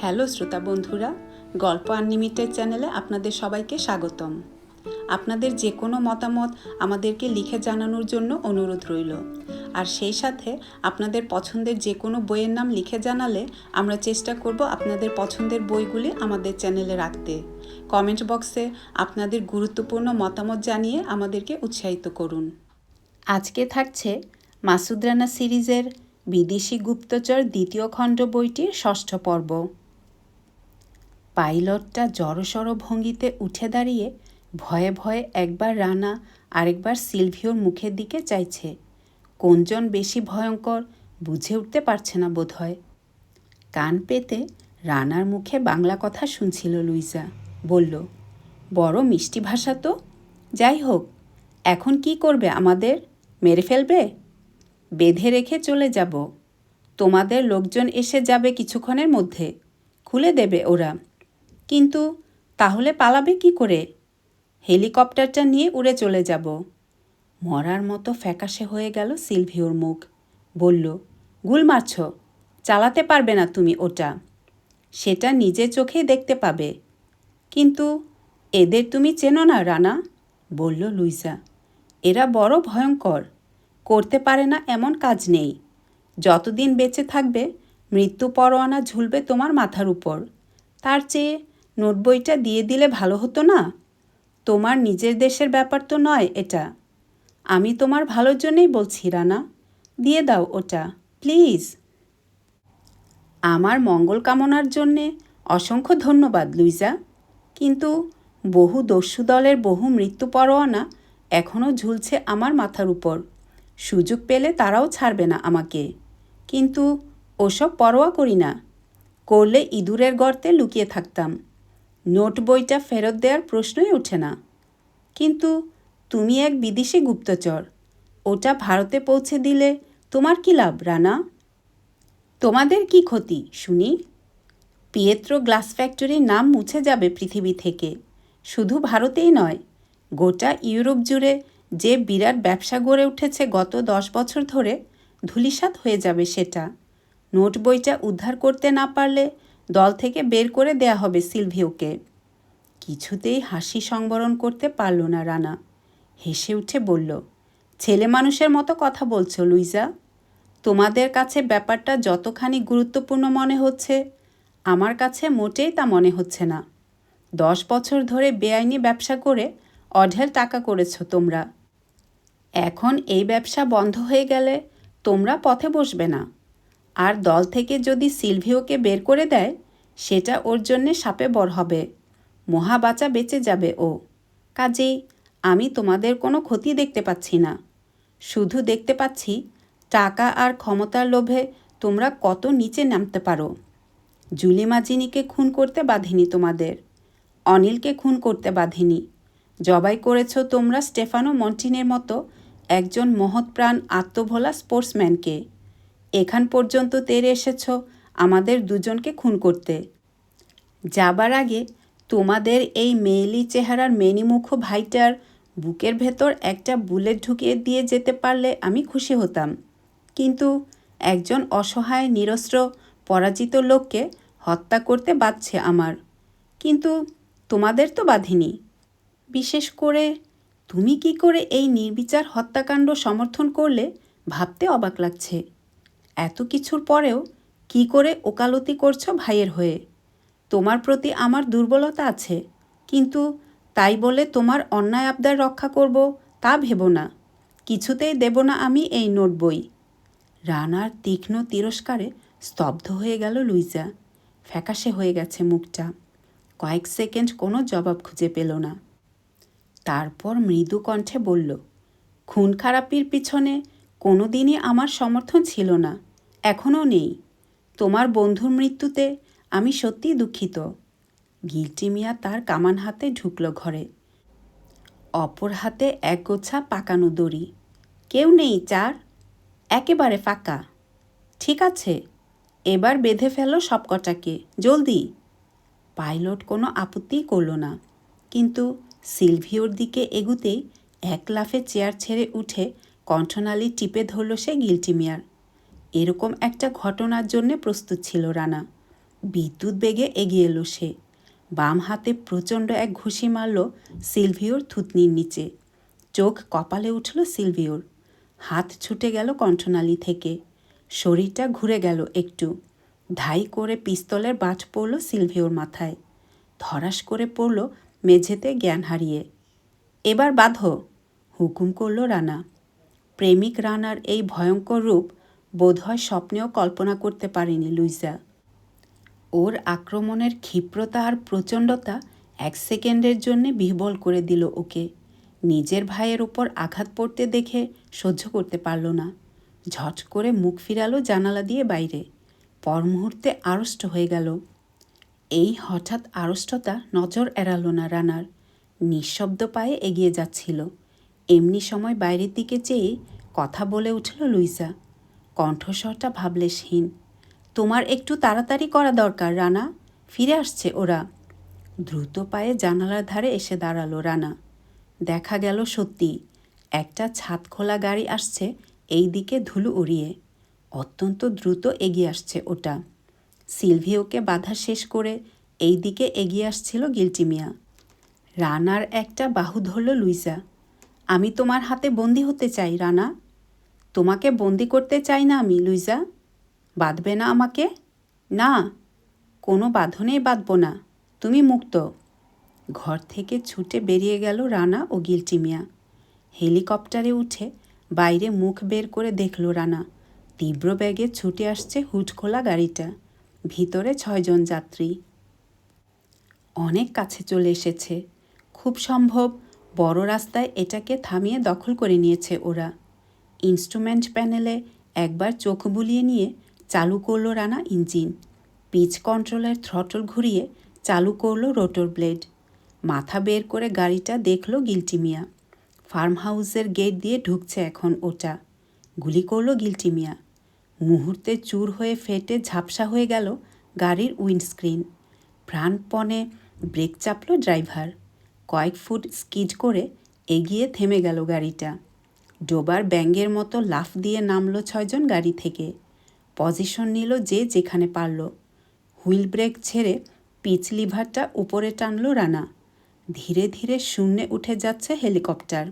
Hello শ্রোতা বন্ধুরা, গল্প আনলিমিটেড চ্যানেলে আপনাদের সবাইকে স্বাগতম। আপনাদের যে কোনো মতামত আমাদেরকে লিখে জানানোর জন্য অনুরোধ রইল। আর সেই সাথে আপনাদের পছন্দের যে কোনো বইয়ের নাম লিখে জানালে আমরা চেষ্টা করব আপনাদের পছন্দের বইগুলি আমাদের চ্যানেলে রাখতে। কমেন্ট বক্সে আপনাদের গুরুত্বপূর্ণ মতামত জানিয়ে আমাদেরকে উৎসাহিত করুন। আজকে থাকছে মাসুদ রানা সিরিজের বিদেশি গুপ্তচর দ্বিতীয় খণ্ড বইটির ষষ্ঠ পর্ব। পাইলটটা জড়সড় ভঙ্গিতে উঠে দাঁড়িয়ে ভয়ে ভয়ে একবার রানা আরেকবার সিলভিওর মুখের দিকে চাইছে। কোনজন বেশি ভয়ঙ্কর বুঝে উঠতে পারছে না বোধহয়। কান পেতে রানার মুখে বাংলা কথা শুনছিল লুইজা। বলল, বড় মিষ্টি ভাষা তো। যাই হোক, এখন কি করবে আমাদের? মেরে ফেলবে? বেঁধে রেখে চলে যাব। তোমাদের লোকজন এসে যাবে কিছুক্ষণের মধ্যে, খুলে দেবে ওরা। কিন্তু তাহলে পালাবে কি করে? হেলিকপ্টারটা নিয়ে উড়ে চলে যাব। মরার মতো ফ্যাকাশে হয়ে গেল সিলভিওর মুখ। বলল, গুল মারছ, চালাতে পারবে না তুমি ওটা। সেটা নিজের চোখেই দেখতে পাবে। কিন্তু এদের তুমি চেনো না রানা, বলল লুইজা। এরা বড় ভয়ঙ্কর, করতে পারে না এমন কাজ নেই। যতদিন বেঁচে থাকবে মৃত্যু পরোয়ানা ঝুলবে তোমার মাথার উপর। তার চেয়ে নোটবইটা দিয়ে দিলে ভালো হতো না? তোমার নিজের দেশের ব্যাপার তো নয় এটা। আমি তোমার ভালোর জন্যই বলছি রানা, দিয়ে দাও ওটা প্লিজ। আমার মঙ্গল কামনার জন্যে অসংখ্য ধন্যবাদ লুইজা, কিন্তু বহু দস্যু দলের বহু মৃত্যু পরোয়ানা এখনও ঝুলছে আমার মাথার উপর। সুযোগ পেলে তারাও ছাড়বে না আমাকে। কিন্তু ওসব পরোয়া করি না। করলে ইঁদুরের গর্তে লুকিয়ে থাকতাম। নোট বইটা ফেরত দেওয়ার প্রশ্নই ওঠে না। কিন্তু তুমি এক বিদেশি গুপ্তচর, ওটা ভারতে পৌঁছে দিলে তোমার কী লাভ রানা? তোমাদের কি ক্ষতি শুনি? পিয়েত্রো গ্লাস ফ্যাক্টরির নাম মুছে যাবে পৃথিবী থেকে। শুধু ভারতেই নয়, গোটা ইউরোপ জুড়ে যে বিরাট ব্যবসা গড়ে উঠেছে গত 10 বছর ধরে, ধূলিসাৎ হয়ে যাবে সেটা। নোট বইটা উদ্ধার করতে না পারলে দল থেকে বের করে দেয়া হবে সিলভিওকে। কিছুতেই হাসি সংবরণ করতে পারল না রানা। হেসে উঠে বলল, ছেলে মানুষের মতো কথা বলছো লুইজা। তোমাদের কাছে ব্যাপারটা যতখানি গুরুত্বপূর্ণ মনে হচ্ছে, আমার কাছে মোটেই তা মনে হচ্ছে না। 10 বছর ধরে বেআইনি ব্যবসা করে অঢেল টাকা করেছো তোমরা। এখন এই ব্যবসা বন্ধ হয়ে গেলে তোমরা পথে বসবে না। আর দল থেকে যদি সিলভিওকে বের করে দেয়, সেটা ওর জন্যে শাপে বর হবে। মহাবাচা বেঁচে যাবে ও। কাজেই আমি তোমাদের কোনো ক্ষতি দেখতে পাচ্ছি না। শুধু দেখতে পাচ্ছি টাকা আর ক্ষমতার লোভে তোমরা কত নিচে নামতে পারো। জুলি মাজিনিকে খুন করতে বাঁধেনি তোমাদের। অনিলকে খুন করতে বাঁধেনি। জবাই করেছ তোমরা স্টেফানো মন্টিনের মতো একজন মহৎপ্রাণ আত্মভোলা স্পোর্টসম্যানকে। এখান পর্যন্ত তেরে এসেছ আমাদের দুজনকে খুন করতে। যাবার আগে তোমাদের এই মেয়েলি চেহারার মেনিমুখ ভাইটার বুকের ভেতর একটা বুলেট ঢুকিয়ে দিয়ে যেতে পারলে আমি খুশি হতাম। কিন্তু একজন অসহায় নিরস্ত্র পরাজিত লোককে হত্যা করতে বাধছে আমার। কিন্তু তোমাদের তো বাঁধেনি। বিশেষ করে তুমি কি করে এই নির্বিচার হত্যাকাণ্ড সমর্থন করলে ভাবতে অবাক লাগছে। এত কিছুর পরেও কি করে ওকালতি করছো ভাইয়ের হয়ে? তোমার প্রতি আমার দুর্বলতা আছে, কিন্তু তাই বলে তোমার অন্যায় আবদার রক্ষা করব তা ভেবো না। কিছুতেই দেব না আমি এই নোট বই। রানার তীক্ষ্ণ তিরস্কারে স্তব্ধ হয়ে গেল লুইজা। ফ্যাকাশে হয়ে গেছে মুখটা। কয়েক সেকেন্ড কোনো জবাব খুঁজে পেল না। তারপর মৃদু কণ্ঠে বলল, খুন খারাপির পিছনে কোনো দিনই আমার সমর্থন ছিল না, এখনও নেই। তোমার বন্ধুর মৃত্যুতে আমি সত্যিই দুঃখিত। গিল্টি মিয়া তার কামান হাতে ঢুকল ঘরে। অপর হাতে একগোছা পাকানো দড়ি। কেউ নেই চার, একেবারে ফাঁকা। ঠিক আছে, এবার বেঁধে ফেলো সব কটাকে, জলদি। পাইলট কোনো আপত্তিই করল না, কিন্তু সিলভিওর দিকে এগুতেই এক লাফে চেয়ার ছেড়ে উঠে কণ্ঠনালী টিপে ধরল সে গিল্টি মিয়ার। এরকম একটা ঘটনার জন্যে প্রস্তুত ছিল রানা। বিদ্যুৎ বেগে এগিয়ে এলো সে। বাম হাতে প্রচণ্ড এক ঘুষি মারল সিলভিওর থুতনির নিচে। চোখ কপালে উঠল সিলভিওর। হাত ছুটে গেল কণ্ঠনালী থেকে। শরীরটা ঘুরে গেল একটু। ধাই করে পিস্তলের বাট পড়ল সিলভিওর মাথায়। ধরাস করে পড়ল মেঝেতে জ্ঞান হারিয়ে। এবার বাঁধো, হুকুম করল রানা। প্রেমিক রানার এই ভয়ঙ্কর রূপ বোধহয় স্বপ্নেও কল্পনা করতে পারেনি লুইজা। ওর আক্রমণের ক্ষিপ্রতা আর প্রচণ্ডতা 1 সেকেন্ডের জন্যে বিহ্বল করে দিল ওকে। নিজের ভাইয়ের ওপর আঘাত পড়তে দেখে সহ্য করতে পারল না। ঝট করে মুখ ফিরালো জানালা দিয়ে বাইরে। পর মুহূর্তে আড়ষ্ট হয়ে গেল। এই হঠাৎ আড়ষ্টতা নজর এড়ালো না রানার। নিঃশব্দ পায়ে এগিয়ে যাচ্ছিল। এমনি সময় বাইরের দিকে চেয়ে কথা বলে উঠল লুইজা। কণ্ঠস্বরটা ভাবলেশহীন। তোমার একটু তাড়াতাড়ি করা দরকার রানা, ফিরে আসছে ওরা। দ্রুত পায়ে জানালার ধারে এসে দাঁড়ালো রানা। দেখা গেল সত্যি একটা ছাদ খোলা গাড়ি আসছে এই দিকে ধুলো উড়িয়ে। অত্যন্ত দ্রুত এগিয়ে আসছে ওটা। সিলভিওকে বাধা শেষ করে এই দিকে এগিয়ে আসছিল গিল্টি মিয়া। রানার একটা বাহু ধরল লুইজা। আমি তোমার হাতে বন্দি হতে চাই রানা। তোমাকে বন্দি করতে চাই না আমি লুইজা। বাঁধবে না আমাকে? না, কোনো বাঁধনেই বাঁধব না, তুমি মুক্ত। ঘর থেকে ছুটে বেরিয়ে গেল রানা ও গিল্টি মিয়া। হেলিকপ্টারে উঠে বাইরে মুখ বের করে দেখল রানা। তীব্র বেগে ছুটে আসছে হুড খোলা গাড়িটা। ভিতরে 6 জন যাত্রী। অনেক কাছে চলে এসেছে। খুব সম্ভব বড় রাস্তায় এটাকে থামিয়ে দখল করে নিয়েছে ওরা। ইনস্ট্রুমেন্ট প্যানেলে একবার চোখ বুলিয়ে নিয়ে চালু করলো রানা ইঞ্জিন। পিচ কন্ট্রোলের থ্রটল ঘুরিয়ে চালু করলো রোটর ব্লেড। মাথা বের করে গাড়িটা দেখল গিল্টি মিয়া। ফার্ম হাউসের গেট দিয়ে ঢুকছে এখন ওটা। গুলি করল গিল্টি মিয়া। মুহূর্তে চুর হয়ে ফেটে ঝাপসা হয়ে গেল গাড়ির উইন্ডস্ক্রিন। প্রাণপণে ব্রেক চাপল ড্রাইভার। কয়েক ফুট স্কিড করে এগিয়ে থেমে গেল গাড়িটা। ডোবার ব্যাঙের মতো লাফ দিয়ে নামলো 6 জন গাড়ি থেকে। পজিশন নিল যে যেখানে পারল। হুইল ব্রেক ছেড়ে পিচ লিভারটা উপরে টানল রানা। ধীরে ধীরে শূন্যে উঠে যাচ্ছে হেলিকপ্টার।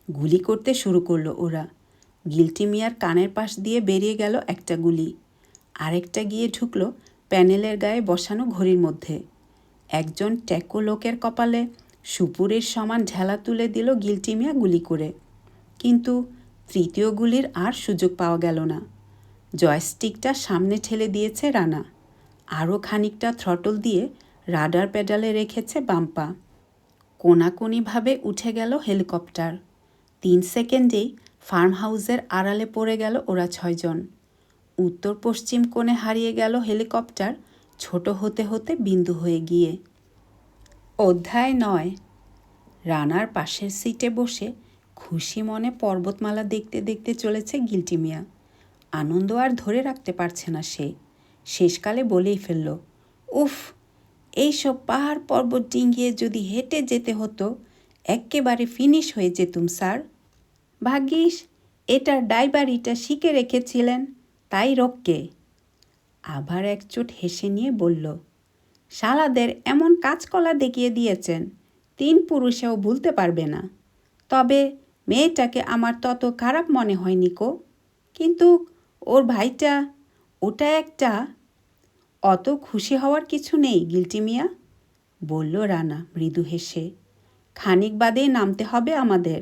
গুলি করতে শুরু করলো ওরা। গিল্টি মিয়ার কানের পাশ দিয়ে বেরিয়ে গেল একটা গুলি। আরেকটা গিয়ে ঢুকলো প্যানেলের গায়ে বসানো ঘড়ির মধ্যে। একজন ট্যাকো লোকের কপালে সুপুরের সমান ঢেলা তুলে দিল গিল্টি মিয়া গুলি করে। কিন্তু তৃতীয় গুলির আর সুযোগ পাওয়া গেল না। জয়স্টিকটা সামনে ঠেলে দিয়েছে রানা। আরও খানিকটা থ্রটল দিয়ে রাডার প্যাডালে রেখেছে বাম পা। কোনাকুনিভাবে উঠে গেল হেলিকপ্টার। 3 সেকেন্ডেই ফার্ম হাউসের আড়ালে পড়ে গেল ওরা 6 জন। উত্তর পশ্চিম কোণে হারিয়ে গেল হেলিকপ্টার ছোট হতে হতে বিন্দু হয়ে গিয়ে। অধ্যায় 9। রানার পাশের সিটে বসে খুশি মনে পর্বতমালা দেখতে দেখতে চলেছে গিল্টি মিয়া। আনন্দ আর ধরে রাখতে পারছে না সে। শেষকালে বলেই ফেলল, উফ, এইসব পাহাড় পর্বত ডিঙ্গিয়ে যদি হেঁটে যেতে হতো এক্কেবারে ফিনিশ হয়ে যেতুম স্যার। ভাগ্যিস এটার ড্রাইভারিটা শিখে রেখেছিলেন, তাই রক্ষে। আবার একচোট হেসে নিয়ে বলল, শালাদের এমন কাজকলা দেখিয়ে দিয়েছেন 3 পুরুষেও ভুলতে পারবে না। তবে মেয়েটাকে আমার তত খারাপ মনে হয়নি কো। কিন্তু ওর ভাইটা, ওটা একটা। অত খুশি হওয়ার কিছু নেই গিল্টি মিয়া, বলল রানা মৃদু হেসে। খানিক বাদেই নামতে হবে আমাদের।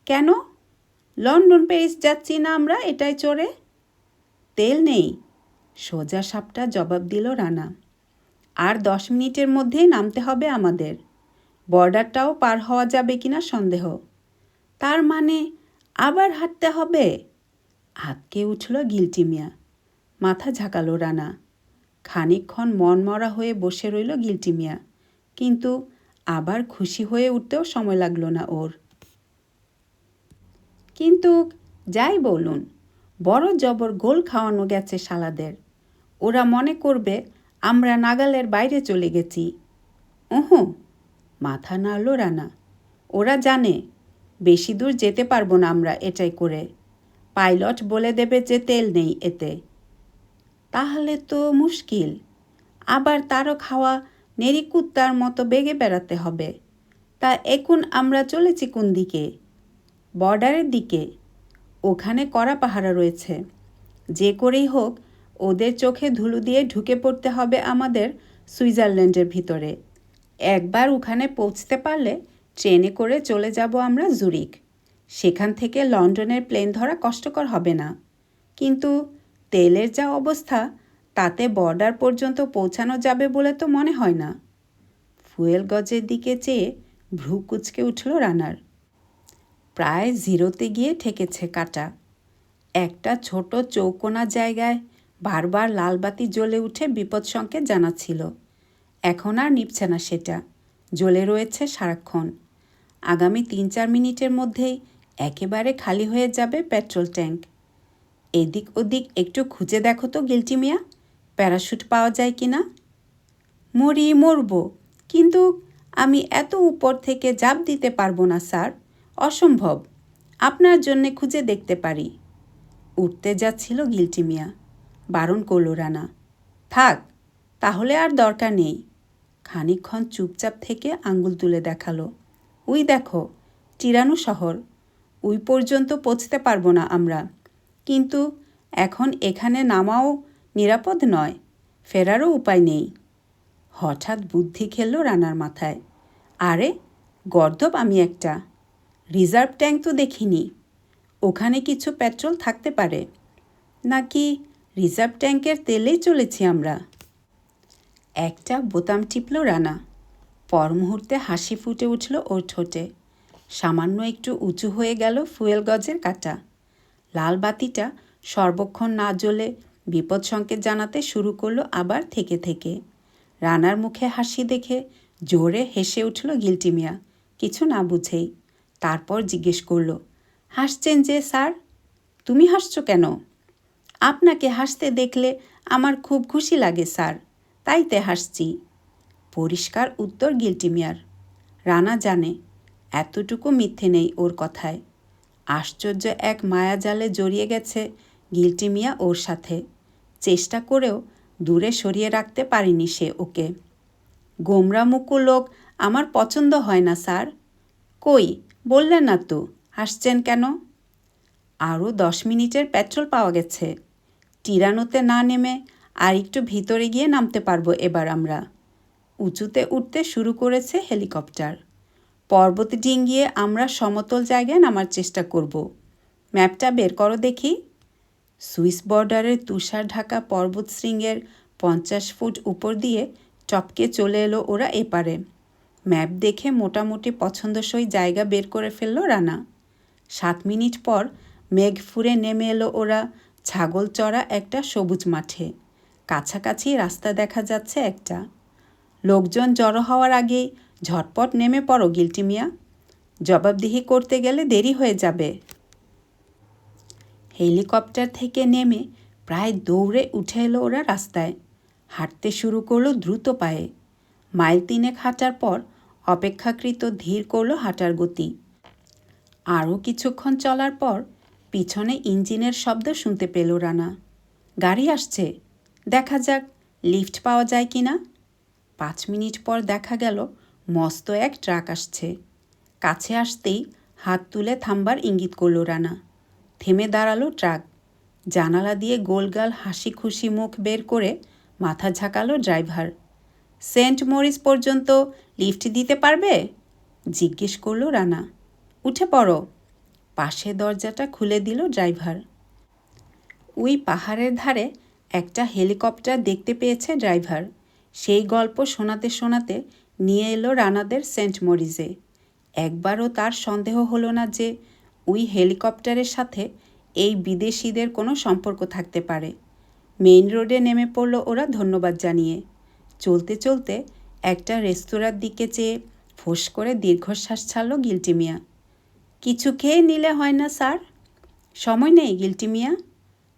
কেন? লন্ডন প্যারিস যাচ্ছি না আমরা এটাই চড়ে? তেল নেই, সোজা সাপটা জবাব দিল রানা। আর 10 মিনিটের মধ্যেই নামতে হবে আমাদের। বর্ডারটাও পার হওয়া যাবে কিনা সন্দেহ। তার মানে আবার হাঁটতে হবে? আঁতকে উঠল গিল্টি মিয়া। মাথা ঝাঁকালো রানা। খানিকক্ষণ মনমরা হয়ে বসে রইল গিল্টি মিয়া। কিন্তু আবার খুশি হয়ে উঠতেও সময় লাগলো না ওর। কিন্তু যাই বলুন, বড় জবর গোল খাওয়ানো গেছে শালাদের। ওরা মনে করবে আমরা নাগালের বাইরে চলে গেছি। ওহো, মাথা নাড়ল রানা। ওরা জানে বেশি দূর যেতে পারবো না আমরা এটাই করে। পাইলট বলে দেবে যে তেল নেই এতে। তাহলে তো মুশকিল। আবার তারও খাওয়া নেড়ি কুত্তার মতো বেগে বেড়াতে হবে। তা এখন আমরা চলেছি কোন দিকে? বর্ডারের দিকে। ওখানে কড়া পাহারা রয়েছে। যে করেই হোক ওদের চোখে ধুলো দিয়ে ঢুকে পড়তে হবে আমাদের সুইজারল্যান্ডের ভিতরে। একবার ওখানে পৌঁছতে পারলে ট্রেনে করে চলে যাব আমরা জুরিক। সেখান থেকে লন্ডনের প্লেন ধরা কষ্টকর হবে না। কিন্তু তেলের যা অবস্থা, তাতে বর্ডার পর্যন্ত পৌঁছানো যাবে বলে তো মনে হয় না। ফুয়েল গজের দিকে চেয়ে ভ্রু কুঁচকে উঠল রানার। প্রায় জিরোতে গিয়ে ঠেকেছে কাঁটা। একটা ছোট চৌকোনা জায়গায় বারবার লালবাতি জ্বলে উঠে বিপদ সংকেত জানাচ্ছিল। এখন আর নিভছে না সেটা, জ্বলে রয়েছে সারাক্ষণ। আগামী ৩-৪ মিনিটের মধ্যেই একেবারে খালি হয়ে যাবে পেট্রোল ট্যাঙ্ক। এদিক ওদিক একটু খুঁজে দেখো তো গিল্টি মিয়া, প্যারাশুট পাওয়া যায় কি না। মরব, কিন্তু আমি এত উপর থেকে ঝাঁপ দিতে পারবো না স্যার, অসম্ভব। আপনার জন্যে খুঁজে দেখতে পারি। উঠতে যাচ্ছিল গিল্টি মিয়া, বারণ করল রানা। থাক, তাহলে আর দরকার নেই। খানিকক্ষণ চুপচাপ থেকে আঙ্গুল তুলে দেখালো। ওই দেখো, টিরানো শহর। ওই পর্যন্ত পৌঁছতে পারবো না আমরা, কিন্তু এখন এখানে নামাও নিরাপদ নয়, ফেরারও উপায় নেই। হঠাৎ বুদ্ধি খেলল রানার মাথায়। আরে গর্দব আমি একটা, রিজার্ভ ট্যাঙ্ক তো দেখিনি। ওখানে কিছু পেট্রোল থাকতে পারে, নাকি রিজার্ভ ট্যাঙ্কের তেলেই চলেছি আমরা। একটা বোতাম টিপল রানা। পর মুহূর্তে হাসি ফুটে উঠল ওর ঠোঁটে। সামান্য একটু উঁচু হয়ে গেল ফুয়েল গজের কাঁটা। লাল বাতিটা সর্বক্ষণ না জ্বলে বিপদ সংকেত জানাতে শুরু করলো আবার থেকে থেকে। রানার মুখে হাসি দেখে জোরে হেসে উঠল গিল্টি মিয়া, কিছু না বুঝেই। তারপর জিজ্ঞেস করল, হাসছেন যে স্যার? তুমি হাসছো কেন? আপনাকে হাসতে দেখলে আমার খুব খুশি লাগে স্যার, তাইতে হাসছি। পরিষ্কার উত্তর গিল্টি মিয়ার। রানা জানে এতটুকু মিথ্যে নেই ওর কথায়। আশ্চর্য এক মায়াজালে জড়িয়ে গেছে গিল্টি মিয়া ওর সাথে। চেষ্টা করেও দূরে সরিয়ে রাখতে পারেনি সে ওকে। গোমরামুখো লোক আমার পছন্দ হয় না স্যার। কই, বললেন না তো, হাসছেন কেন? আরও 10 মিনিটের পেট্রোল পাওয়া গেছে। টিরানোতে না নেমে আর একটু ভিতরে গিয়ে নামতে পারবো এবার আমরা। উঁচুতে উঠতে শুরু করেছে হেলিকপ্টার। পর্বত ডিঙ্গিয়ে আমরা সমতল জায়গায় নামার চেষ্টা করব। ম্যাপটা বের করো দেখি। সুইস বর্ডারের তুষার ঢাকা পর্বতশৃঙ্গের 50 ফুট উপর দিয়ে টপকে চলে এলো ওরা এপারে। ম্যাপ দেখে মোটামুটি পছন্দসই জায়গা বের করে ফেলল রানা। 7 মিনিট পর মেঘ ফুঁড়ে নেমে এলো ওরা ছাগল চড়া একটা সবুজ মাঠে। কাছাকাছি রাস্তা দেখা যাচ্ছে একটা। লোকজন জড়ো হওয়ার আগেই ঝটপট নেমে পড়ো গিল্টি মিয়া, জবাবদিহি করতে গেলে দেরি হয়ে যাবে। হেলিকপ্টার থেকে নেমে প্রায় দৌড়ে উঠে এলো ওরা রাস্তায়। হাঁটতে শুরু করলো দ্রুত পায়ে। মাইল 3 হাঁটার পর অপেক্ষাকৃত ধীর করলো হাঁটার গতি। আরও কিছুক্ষণ চলার পর পিছনে ইঞ্জিনের শব্দ শুনতে পেল রানা। গাড়ি আসছে, দেখা যাক লিফট পাওয়া যায় কি না। 5 মিনিট পর দেখা গেল মস্ত এক ট্রাক আসছে। কাছে আসতেই হাত তুলে থামবার ইঙ্গিত করল রানা। থেমে দাঁড়ালো ট্রাক। জানালা দিয়ে গোলগাল হাসি খুশি মুখ বের করে মাথা ঝাঁকালো ড্রাইভার। সেন্ট মরিস পর্যন্ত লিফট দিতে পারবে? জিজ্ঞেস করল রানা। উঠে পড়ো। পাশে দরজাটা খুলে দিল ড্রাইভার। ওই পাহাড়ের ধারে একটা হেলিকপ্টার দেখতে পেয়েছে ড্রাইভার। সেই গল্প শোনাতে শোনাতে নিয়ে এলো রানাদের সেন্ট মরিসে। একবারও তার সন্দেহ হলো না যে ওই হেলিকপ্টারের সাথে এই বিদেশিদের কোনো সম্পর্ক থাকতে পারে। মেইন রোডে নেমে পড়ল ওরা ধন্যবাদ জানিয়ে। চলতে চলতে একটা রেস্তোরাঁর দিকে চেয়ে ফোঁস করে দীর্ঘশ্বাস ছাড়ল গিল্টি মিয়া। কিছু খেয়ে নিলে হয় না স্যার? সময় নেই গিল্টি মিয়া।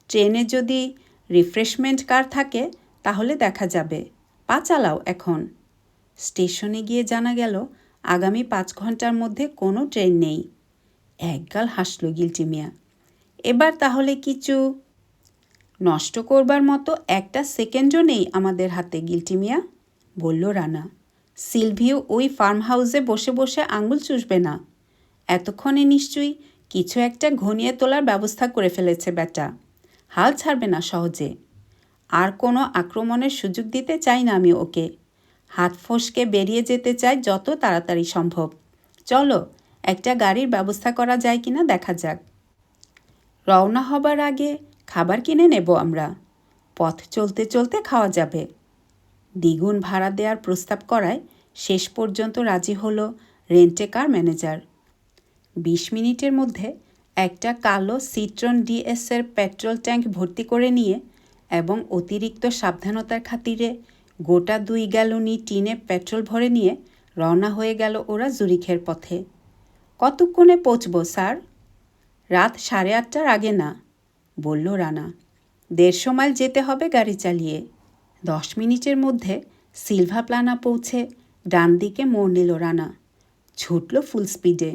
ট্রেনে যদি রিফ্রেশমেন্ট কার থাকে তাহলে দেখা যাবে। পা চালাও এখন। স্টেশনে গিয়ে জানা গেল আগামী 5 ঘন্টার মধ্যে কোনো ট্রেন নেই। একগাল হাসল গিল্টি মিয়া। এবার তাহলে কিছু নষ্ট করবার মতো একটা সেকেন্ডও নেই আমাদের হাতে গিল্টি মিয়া, বলল রানা। সিলভিও ওই ফার্ম হাউসে বসে বসে আঙুল চুষবে না। এতক্ষণে নিশ্চয়ই কিছু একটা ঘনিয়ে তোলার ব্যবস্থা করে ফেলেছে বেটা। হাল ছাড়বে না সহজে। আর কোনো আক্রমণের সুযোগ দিতে চাই না আমি ওকে। হাত ফসকে বেরিয়ে যেতে চাই যত তাড়াতাড়ি সম্ভব। চলো, একটা গাড়ির ব্যবস্থা করা যায় কিনা দেখা যাক। রওনা হবার আগে খাবার কিনে নেব আমরা। পথ চলতে চলতে খাওয়া যাবে। দ্বিগুণ ভাড়া দেওয়ার প্রস্তাব করায় শেষ পর্যন্ত রাজি হলো রেন্টে কার ম্যানেজার। 20 মিনিটের মধ্যে একটা কালো সিট্রন ডিএসের পেট্রোল ট্যাঙ্ক ভর্তি করে নিয়ে এবং অতিরিক্ত সাবধানতার খাতিরে গোটা 2 গ্যালনি টিনে পেট্রোল ভরে নিয়ে রওনা হয়ে গেল ওরা জুরিখের পথে। কতক্ষণে পৌঁছব স্যার? রাত 8:30টার আগে না, বলল রানা। 150 মাইল যেতে হবে গাড়ি চালিয়ে। 10 মিনিটের মধ্যে সিলভা প্লানা পৌঁছে ডান দিকে মোড় নিল রানা। ছুটল ফুল স্পিডে।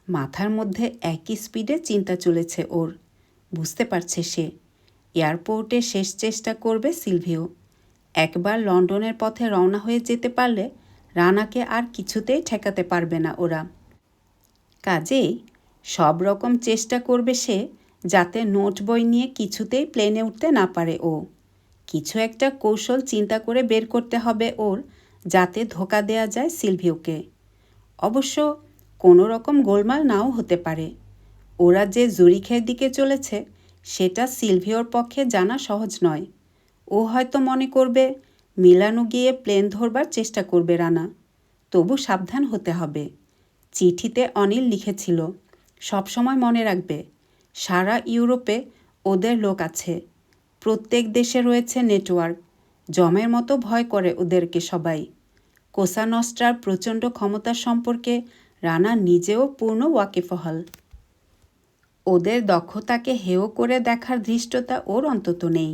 মাথার মধ্যে একই স্পিডে চিন্তা চলেছে ওর। বুঝতে পারছে সে এয়ারপোর্টে শেষ চেষ্টা করবে সিলভিও। একবার লন্ডনের পথে রওনা হয়ে যেতে পারলে রানাকে আর কিছুতেই ঠেকাতে পারবে না ওরা। কাজেই সব রকম চেষ্টা করবে সে যাতে নোট বই নিয়ে কিছুতেই প্লেনে উঠতে না পারে ও। কিছু একটা কৌশল চিন্তা করে বের করতে হবে ওর, যাতে ধোঁকা দেয়া যায় সিলভিওকে। অবশ্য কোনো রকম গোলমাল নাও হতে পারে। ওরা যে জুরিখের দিকে চলেছে সেটা সিলভিওর পক্ষে জানা সহজ নয়। ও হয়তো মনে করবে মিলানো গিয়ে প্লেন ধরবার চেষ্টা করবে রানা। তবু সাবধান হতে হবে। চিঠিতে অনিল লিখেছিল, সবসময় মনে রাখবে সারা ইউরোপে ওদের লোক আছে। প্রত্যেক দেশে রয়েছে নেটওয়ার্ক। জমের মতো ভয় করে ওদেরকে সবাই। কোসা নস্ট্রার প্রচণ্ড ক্ষমতা সম্পর্কে রানা নিজেও পূর্ণ ওয়াকিফহল। ওদের দক্ষতাকে হেয় করে দেখার ধৃষ্টতা ওর অন্তত নেই।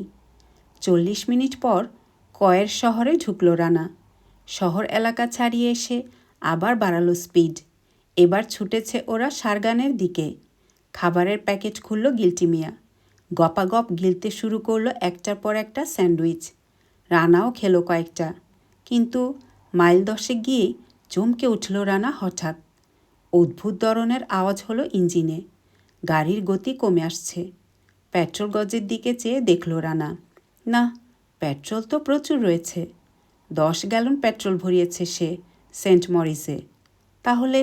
40 মিনিট পর কয়ের শহরে ঢুকল রানা। শহর এলাকা ছাড়িয়ে এসে আবার বাড়ালো স্পিড। এবার ছুটেছে ওরা সারগানের দিকে। খাবারের প্যাকেট খুলল গিল্টি মিয়া। গপাগপ গিলতে শুরু করলো একটার পর একটা স্যান্ডউইচ। রানাও খেলো কয়েকটা। কিন্তু মাইল 10 গিয়েই চমকে উঠল রানা হঠাৎ। অদ্ভুত ধরনের আওয়াজ হলো ইঞ্জিনে। গাড়ির গতি কমে আসছে। পেট্রোল গজের দিকে চেয়ে দেখল রানা। না, পেট্রোল তো প্রচুর রয়েছে। 10 গ্যালন পেট্রোল ভরিয়েছে সে সেন্ট মরিসে। তাহলে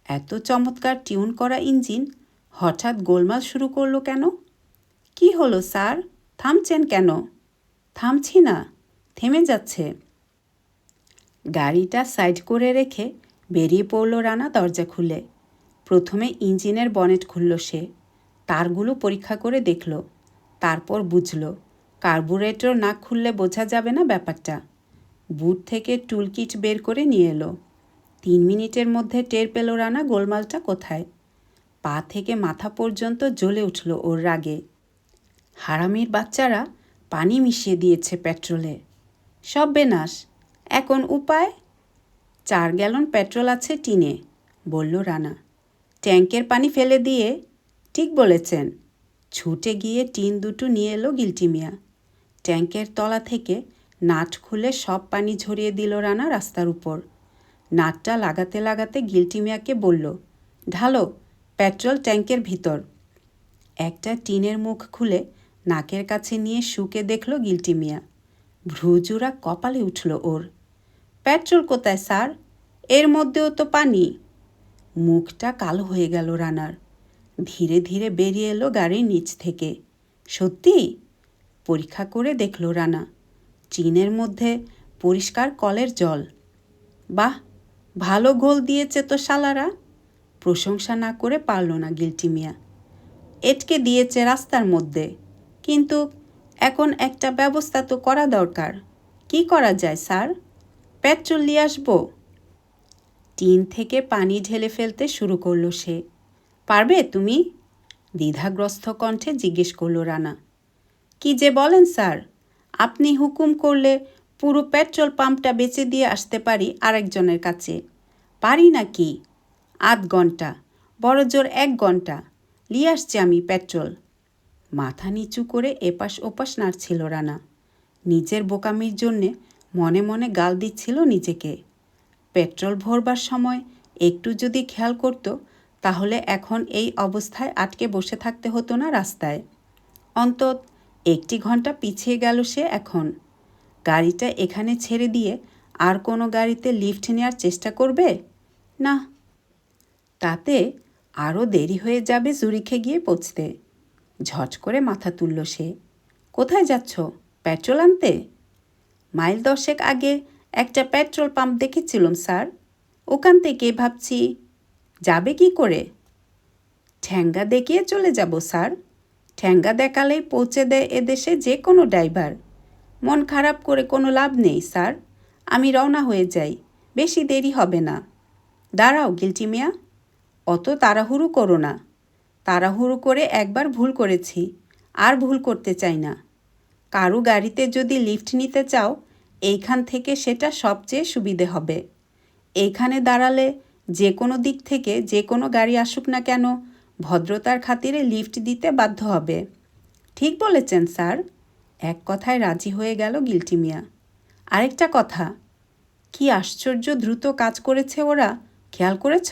এত চমৎকার টিউন করা ইঞ্জিন হঠাৎ গোলমাল শুরু করলো কেন? কি হলো স্যার, থামছেন কেন? থামছি না, থেমে যাচ্ছে। গাড়িটা সাইড করে রেখে বেরিয়ে পড়ল রানা দরজা খুলে। প্রথমে ইঞ্জিনের বনেট খুলল সে। তারগুলো পরীক্ষা করে দেখল। তারপর বুঝল কার্বুরেটর না খুললে বোঝা যাবে না ব্যাপারটা। বুট থেকে টুলকিট বের করে নিয়ে এলো। 3 মিনিটের মধ্যে টের পেল রানা গোলমালটা কোথায়। পা থেকে মাথা পর্যন্ত জ্বলে উঠল ওর রাগে। হারামির বাচ্চারা পানি মিশিয়ে দিয়েছে পেট্রোলে। সব বেনাশ। এখন উপায়? 4 গ্যালন পেট্রোল আছে টিনে, বলল রানা। ট্যাঙ্কের পানি ফেলে দিয়ে? ঠিক বলেছেন। ছুটে গিয়ে টিন দুটো নিয়ে এলো গিল্টি মিয়া। ট্যাঙ্কের তলা থেকে নাট খুলে সব পানি ঝরিয়ে দিল রানা রাস্তার উপর। নাটটা লাগাতে লাগাতে গিল্টি মিয়াকে বলল, ঢালো পেট্রোল ট্যাঙ্কের ভিতর। একটা টিনের মুখ খুলে নাকের কাছে নিয়ে শুকে দেখল গিল্টি মিয়া। ভ্রুজোড়া কপালে উঠল ওর। পেট্রোল কোথায় স্যার? এর মধ্যেও তো পানি। মুখটা কালো হয়ে গেল রানার। ধীরে ধীরে বেরিয়ে এলো গাড়ির নিচ থেকে। সত্যি? পরীক্ষা করে দেখল রানা। টিনের মধ্যে পরিষ্কার কলের জল। বাহ, ভালো গোল দিয়েছে তো শালারা। প্রশংসা না করে পারল না গিল্টি মিয়া। এটকে দিয়েছে রাস্তার মধ্যে, কিন্তু এখন একটা ব্যবস্থা তো করা দরকার। কি করা যায় স্যার? পেট্রোল নিয়ে আসবো? টিন থেকে পানি ঢেলে ফেলতে শুরু করলো সে। পারবে তুমি? দ্বিধাগ্রস্ত কণ্ঠে জিজ্ঞেস করলো রানা। কি যে বলেন স্যার, আপনি হুকুম করলে পুরো পেট্রোল পাম্পটা বেচে দিয়ে আসতে পারি আরেকজনের কাছে। পারি না কি? আধ ঘন্টা, বড় জোর 1 ঘন্টা নিয়ে আসছি আমি পেট্রোল। মাথা নিচু করে এপাশ ওপাশ নাড়ছিল রানা। নিজের বোকামির জন্যে মনে মনে গাল দিচ্ছিল নিজেকে। পেট্রোল ভরবার সময় একটু যদি খেয়াল করত তাহলে এখন এই অবস্থায় আটকে বসে থাকতে হতো না রাস্তায়। অন্তত 1 ঘন্টা পিছিয়ে গেল সে এখন। গাড়িটা এখানে ছেড়ে দিয়ে আর কোনো গাড়িতে লিফট নেওয়ার চেষ্টা করবে না, তাতে আরও দেরি হয়ে যাবে জুরিখে গিয়ে পৌঁছতে। ঝট করে মাথা তুলল সে। কোথায় যাচ্ছ? পেট্রোল আনতে? মাইল 10 আগে একটা পেট্রোল পাম্প দেখেছিলাম স্যার, ওখান থেকে ভাবছি। যাবে কি করে? ঠ্যাঙ্গা দেখিয়ে চলে যাব স্যার। ঠ্যাঙ্গা দেখালেই পৌঁছে দেয় এদেশে যে কোনো ড্রাইভার। মন খারাপ করে কোনো লাভ নেই স্যার, আমি রওনা হয়ে যাই, বেশি দেরি হবে না। দাঁড়াও গিল্টি মিয়া, অত তাড়াহুড়ো করো না। তাড়াহুড়ো করে একবার ভুল করেছি, আর ভুল করতে চাই না। কারো গাড়িতে যদি লিফট নিতে চাও এইখান থেকে সেটা সবচেয়ে সুবিধে হবে। এইখানে দাঁড়ালে যে কোনো দিক থেকে যে কোনো গাড়ি আসুক না কেন ভদ্রতার খাতিরে লিফট দিতে বাধ্য হবে। ঠিক বলেছেন স্যার, এক কথায় রাজি হয়ে গেল গিল্টি মিয়া। আরেকটা কথা, কি আশ্চর্য দ্রুত কাজ করেছে ওরা, খেয়াল করেছ?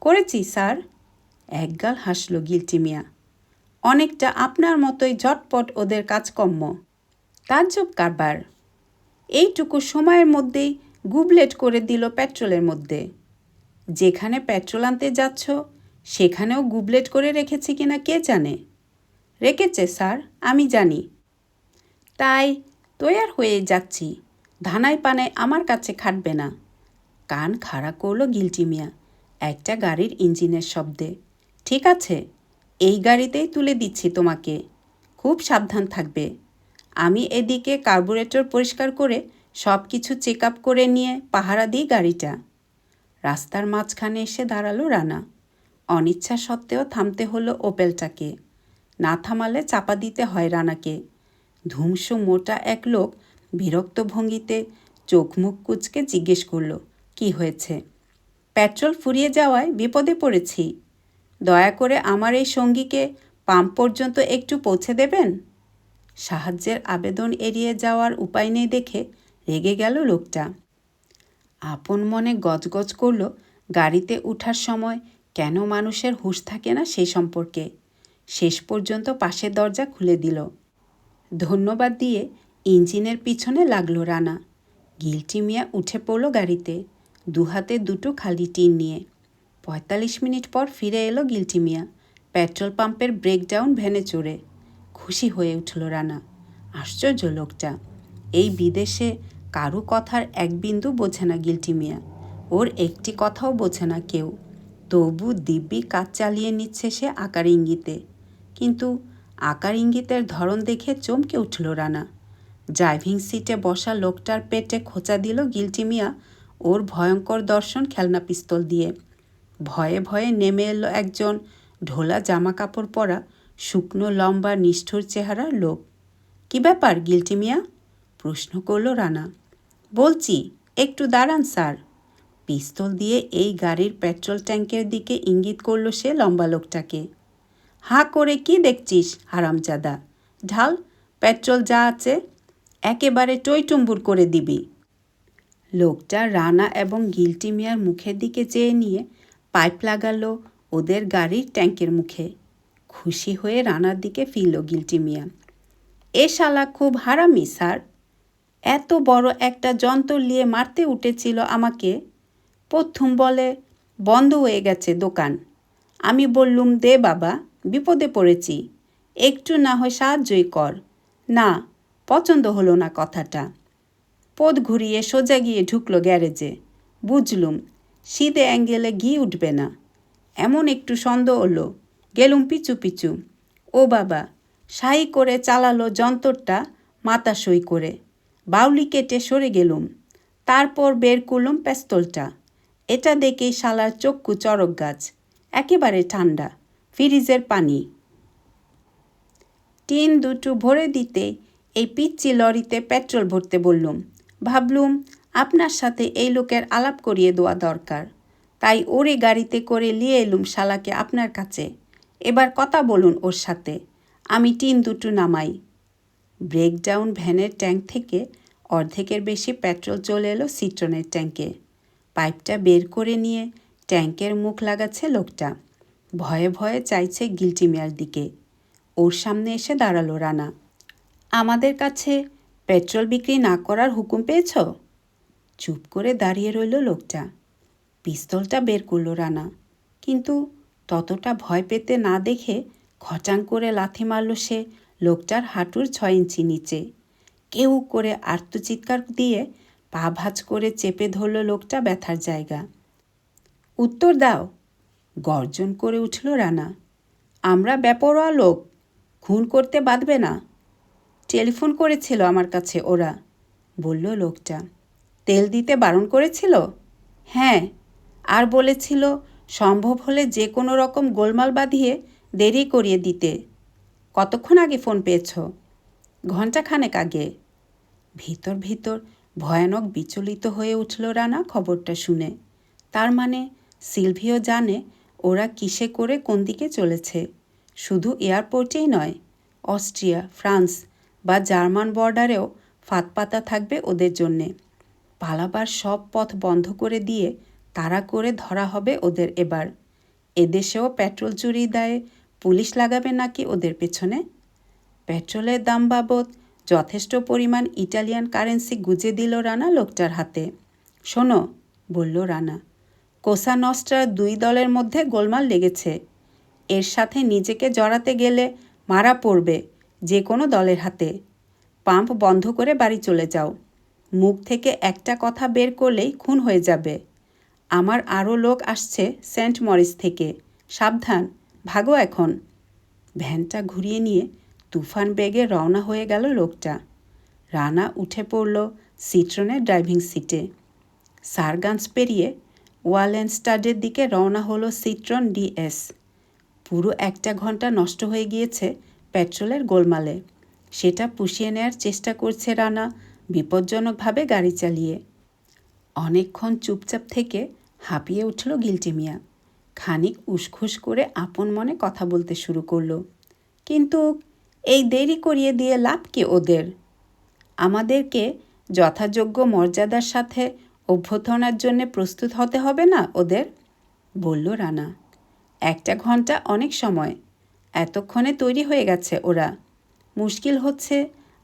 করেছি স্যার, একগাল হাসল গিল্টি মিয়া। অনেকটা আপনার মতোই ঝটপট ওদের কাজকর্ম। তাজ্জব কারবার। এইটুকু সময়ের মধ্যেই গুবলেট করে দিল পেট্রোলের মধ্যে। যেখানে পেট্রোল আনতে যাচ্ছ সেখানেও গুবলেট করে রেখেছে কিনা কে জানে। রেখেছে স্যার, আমি জানি। তাই তৈয়ার হয়ে যাচ্ছি, ধানায় পানায় আমার কাছে খাটবে না। কান খাড়া করল গিল্টি মিয়া একটা গাড়ির ইঞ্জিনের শব্দে। ঠিক আছে, এই গাড়িতেই তুলে দিচ্ছি তোমাকে, খুব সাবধান থাকবে। আমি এদিকে কার্বুরেটর পরিষ্কার করে সব কিছু চেক আপ করে নিয়ে পাহারা দিই গাড়িটা। রাস্তার মাঝখানে এসে দাঁড়ালো রানা। অনিচ্ছা সত্ত্বেও থামতে হলো ওপেলটাকে। না থামালে চাপা দিতে হয় রানাকে। ধুমসো মোটা এক লোক বিরক্ত ভঙ্গিতে চোখ মুখ কুচকে জিজ্ঞেস করল, কি হয়েছে? পেট্রোল ফুরিয়ে যাওয়ায় বিপদে পড়েছি, দয়া করে আমার এই সঙ্গীকে পাম্প পর্যন্ত একটু পৌঁছে দেবেন? সাহায্যের আবেদন এড়িয়ে যাওয়ার উপায় নেই দেখে রেগে গেল লোকটা। আপন মনে গজগজ করল গাড়িতে ওঠার সময় কেন মানুষের হুঁশ থাকে না সে সম্পর্কে। শেষ পর্যন্ত পাশের দরজা খুলে দিল। ধন্যবাদ দিয়ে ইঞ্জিনের পিছনে লাগলো রানা। গিল্টি মিয়া উঠে পড়ল গাড়িতে, দুহাতে দুটো খালি টিন নিয়ে। 45 মিনিট পর ফিরে এলো গিল্টি মিয়া পেট্রোল পাম্পের ব্রেকডাউন ভ্যানে চড়ে। খুশি হয়ে উঠল রানা। আশ্চর্য লোকটা, এই বিদেশে কারো কথার এক বিন্দু বোঝে না গিল্টি মিয়া, ওর একটি কথাও বোঝে না কেউ। তবু দিব্যি কাজ চালিয়ে নিচ্ছে সে আকার ইঙ্গিতে। কিন্তু আকার ইঙ্গিতের ধরন দেখে চমকে উঠল রানা। ড্রাইভিং সিটে বসা লোকটার পেটে খোঁচা দিল গিল্টি মিয়া ওর ভয়ঙ্কর দর্শন খেলনা পিস্তল দিয়ে। ভয়ে ভয়ে নেমে এলো একজন ঢোলা জামা কাপড় পরা শুকনো লম্বা নিষ্ঠুর চেহারার লোক। কি ব্যাপার গিল্টি মিয়া? প্রশ্ন করল রানা। বলছি, একটু দাঁড়ান স্যার। পিস্তল দিয়ে এই গাড়ির পেট্রোল ট্যাঙ্কের দিকে ইঙ্গিত করল সে লম্বা লোকটাকে। হাঁ করে কি দেখছিস হারামজাদা? ঢাল, পেট্রোল যা আছে একেবারে টইটুম্বুর করে দিবি। লোকটা রানা এবং গিল্টি মিয়ার মুখের দিকে চেয়ে নিয়ে পাইপ লাগালো ওদের গাড়ির ট্যাঙ্কের মুখে। খুশি হয়ে রানার দিকে ফিরল গিল্টি মিয়া। এ শালা খুব হারামি স্যার, এত বড় একটা যন্ত্র নিয়ে মারতে উঠেছিল আমাকে। প্রথম বলে বন্ধ হয়ে গেছে দোকান। আমি বললুম, দে বাবা, বিপদে পড়েছি, একটু না হয় সাহায্যই কর। না, পছন্দ হলো না কথাটা। পথ ঘুরিয়ে সোজা গিয়ে ঢুকলো গ্যারেজে। বুঝলুম সিধে অ্যাঙ্গেলে ঘি উঠবে না। এমন একটু সন্দেহ হলো, গেলুম পিছু পিছু। ও বাবা, সাই করে চালালো যন্ত্রটা মাথা সই করে। বাউলি কেটে সরে গেলুম। তারপর বের করলুম পেস্তলটা। এটা দেখেই শালার চক্ষু চরক গাছ, একেবারে ঠান্ডা, ফ্রিজের পানি। টিন দুটো ভরে দিতে এই পিচ্চি লরিতে পেট্রোল ভরতে বললুম। ভাবলুম আপনার সাথে এই লোকের আলাপ করিয়ে দেওয়া দরকার, তাই ওরে গাড়িতে করে নিয়ে এলুম শালাকে আপনার কাছে। এবার কথা বলুন ওর সাথে, আমি টিন দুটো নামাই। ব্রেকডাউন ভ্যানের ট্যাঙ্ক থেকে অর্ধেকের বেশি পেট্রোল চলে এলো সিট্রনের ট্যাঙ্কে। পাইপটা বের করে নিয়ে ট্যাঙ্কের মুখ লাগাচ্ছে লোকটা। ভয়ে ভয়ে চাইছে গিল্টি মিয়ার দিকে। ওর সামনে এসে দাঁড়ালো রানা। আমাদের কাছে পেট্রোল বিক্রি না করার হুকুম পেয়েছ? চুপ করে দাঁড়িয়ে রইল লোকটা। পিস্তলটা বের করল রানা, কিন্তু ততটা ভয় পেতে না দেখে খটাং করে লাথি মারল সে লোকটার হাঁটুর 6 ইঞ্চি নিচে। কেউ করে আর্তচিৎকার দিয়ে পা ভাঁজ করে চেপে ধরল লোকটা ব্যথার জায়গা। উত্তর দাও, গর্জন করে উঠল রানা। আমরা বেপরোয়া লোক, খুন করতে বাঁধবে না। টেলিফোন করেছিল আমার কাছে ওরা, বলল লোকটা। তেল দিতে বারণ করেছিল? হ্যাঁ, আর বলেছিল সম্ভব হলে যে কোনো রকম গোলমাল বাঁধিয়ে দেরি করিয়ে দিতে। কতক্ষণ আগে ফোন পেয়েছ? ঘণ্টাখানেক আগে। ভিতর ভিতর ভয়ানক বিচলিত হয়ে উঠল রানা খবরটা শুনে। তার মানে সিলভিও জানে ওরা কিসে করে কোন দিকে চলেছে। শুধু এয়ারপোর্টেই নয়, অস্ট্রিয়া, ফ্রান্স বা জার্মান বর্ডারেও ফাঁদপাতা থাকবে ওদের জন্যে। পালাবার সব পথ বন্ধ করে দিয়ে তাড়া করে ধরা হবে ওদের এবার। এদেশেও পেট্রোল চুরি দায়ে পুলিশ লাগাবে নাকি ওদের পেছনে? পেট্রোলের দাম বাবদ যথেষ্ট পরিমাণ ইটালিয়ান কারেন্সি গুজে দিল রানা লোকটার হাতে। শোনো, বলল রানা, কোসা নস্ট্রার 2 দলের মধ্যে গোলমাল লেগেছে। এর সাথে নিজেকে জড়াতে গেলে মারা পড়বে যে কোনো দলের হাতে। পাম্প বন্ধ করে বাড়ি চলে যাও। মুখ থেকে একটা কথা বের করলেই খুন হয়ে যাবে। আমার আরও লোক আসছে সেন্ট মরিস থেকে। সাবধান, ভাগো এখন। ভ্যানটা ঘুরিয়ে নিয়ে তুফান বেগে রওনা হয়ে গেল লোকটা। রানা উঠে পড়ল সিট্রনের ড্রাইভিং সিটে। সারগান্স পেরিয়ে ওয়ালেনস্টাডের দিকে রওনা হলো সিট্রন ডিএস। পুরো 1 ঘন্টা নষ্ট হয়ে গিয়েছে পেট্রোলের গোলমালে। সেটা পুষিয়ে নেয়ার চেষ্টা করছে রানা বিপজ্জনকভাবে গাড়ি চালিয়ে। অনেকক্ষণ চুপচাপ থেকে হাঁপিয়ে উঠল গিল্টি মিয়া। খানিক উসখুস করে আপন মনে কথা বলতে শুরু করলো। কিন্তু এই দেরি করিয়ে দিয়ে লাভ কি ওদের? আমাদেরকে যথাযোগ্য মর্যাদার সাথে অভ্যর্থনার জন্য প্রস্তুত হতে হবে না ওদের? বলল রানা। 1 ঘন্টা অনেক সময়। এতক্ষণে তৈরি হয়ে গেছে ওরা। মুশকিল হচ্ছে